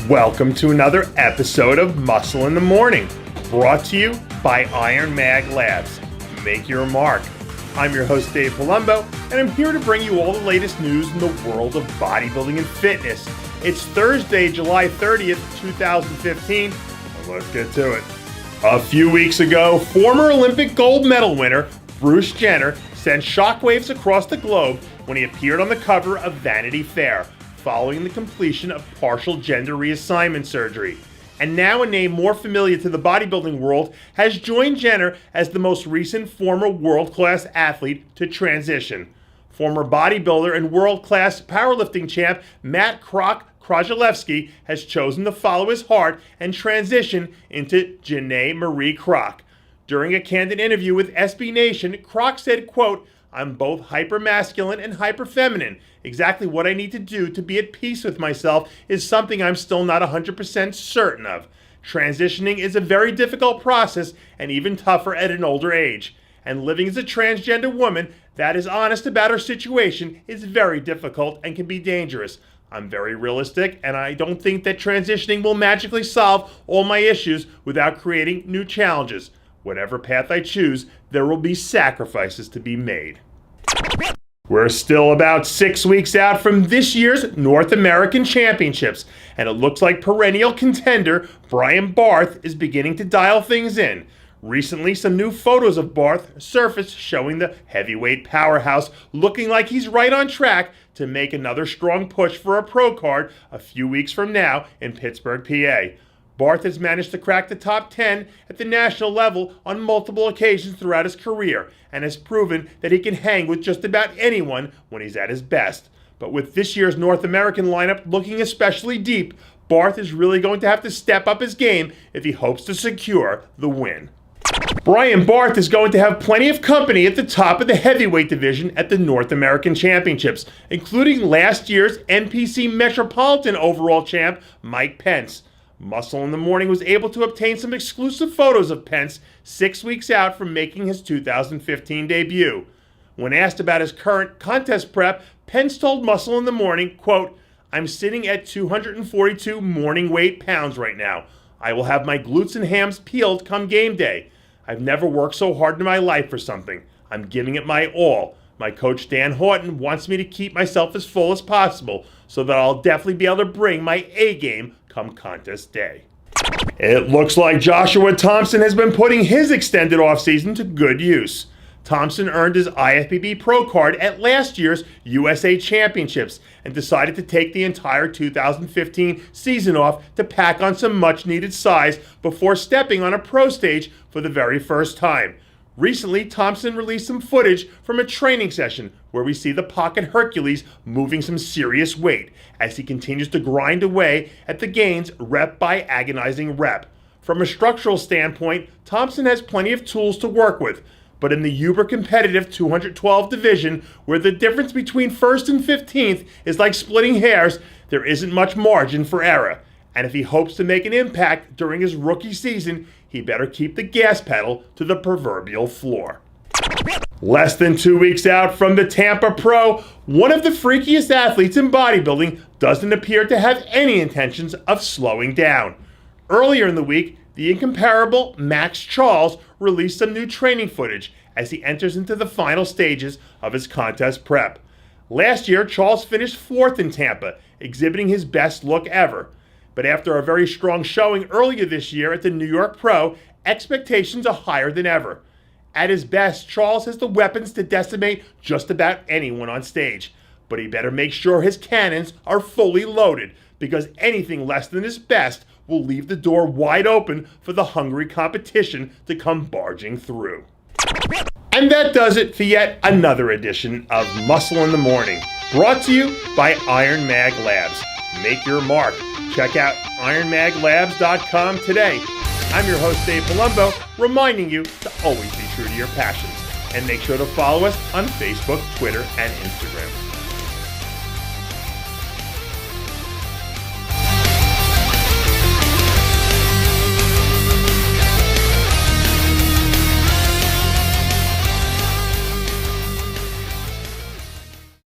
Welcome to another episode of Muscle in the Morning, brought to you by Iron Mag Labs. Make your mark. I'm your host, Dave Palumbo, and I'm here to bring you all the latest news in the world of bodybuilding and fitness. It's Thursday, July 30th, 2015, and let's get to it. A few weeks ago, former Olympic gold medal winner Bruce Jenner sent shockwaves across the globe when he appeared on the cover of Vanity Fair, following the completion of partial gender reassignment surgery. And now a name more familiar to the bodybuilding world has joined Jenner as the most recent former world-class athlete to transition. Former bodybuilder and world-class powerlifting champ Matt Kroc has chosen to follow his heart and transition into Janae Marie Kroc. During a candid interview with SB Nation, Kroc said, quote, "I'm both hyper-masculine and hyper-feminine. Exactly what I need to do to be at peace with myself is something I'm still not 100% certain of. Transitioning is a very difficult process and even tougher at an older age. And living as a transgender woman that is honest about her situation is very difficult and can be dangerous. I'm very realistic, and I don't think that transitioning will magically solve all my issues without creating new challenges. Whatever path I choose, there will be sacrifices to be made." We're still about 6 weeks out from this year's North American Championships, and it looks like perennial contender Bryan Barth is beginning to dial things in. Recently, some new photos of Barth surfaced showing the heavyweight powerhouse looking like he's right on track to make another strong push for a pro card a few weeks from now in Pittsburgh, PA. Barth has managed to crack the top 10 at the national level on multiple occasions throughout his career and has proven that he can hang with just about anyone when he's at his best. But with this year's North American lineup looking especially deep, Barth is really going to have to step up his game if he hopes to secure the win. Bryan Barth is going to have plenty of company at the top of the heavyweight division at the North American Championships, including last year's NPC Metropolitan overall champ Mikepence. Muscle in the Morning was able to obtain some exclusive photos of Pence 6 weeks out from making his 2015 debut. When asked about his current contest prep, Pence told Muscle in the Morning, quote, "I'm sitting at 242 morning weight pounds right now. I will have my glutes and hams peeled come game day. I've never worked so hard in my life for something. I'm giving it my all. My coach Dan Horton wants me to keep myself as full as possible so that I'll definitely be able to bring my A game come contest day." It looks like Joshua Thompson has been putting his extended offseason to good use. Thompson earned his IFBB Pro card at last year's USA Championships and decided to take the entire 2015 season off to pack on some much-needed size before stepping on a pro stage for the very first time. Recently, Thompson released some footage from a training session where we see the Pocket Hercules moving some serious weight as he continues to grind away at the gains rep by agonizing rep. From a structural standpoint, Thompson has plenty of tools to work with, but in the uber competitive 212 division, where the difference between 1st and 15th is like splitting hairs, there isn't much margin for error. And if he hopes to make an impact during his rookie season, he better keep the gas pedal to the proverbial floor. Less than 2 weeks out from the Tampa Pro, one of the freakiest athletes in bodybuilding doesn't appear to have any intentions of slowing down. Earlier in the week, the incomparable Max Charles released some new training footage as he enters into the final stages of his contest prep. Last year, Charles finished 4th in Tampa, exhibiting his best look ever. But after a very strong showing earlier this year at the New York Pro, expectations are higher than ever. At his best, Charles has the weapons to decimate just about anyone on stage. But he better make sure his cannons are fully loaded, because anything less than his best will leave the door wide open for the hungry competition to come barging through. And that does it for yet another edition of Muscle in the Morning, brought to you by Iron Mag Labs. Make your mark. Check out ironmaglabs.com today. I'm your host, Dave Palumbo, reminding you to always be true to your passions. And make sure to follow us on Facebook, Twitter, and Instagram.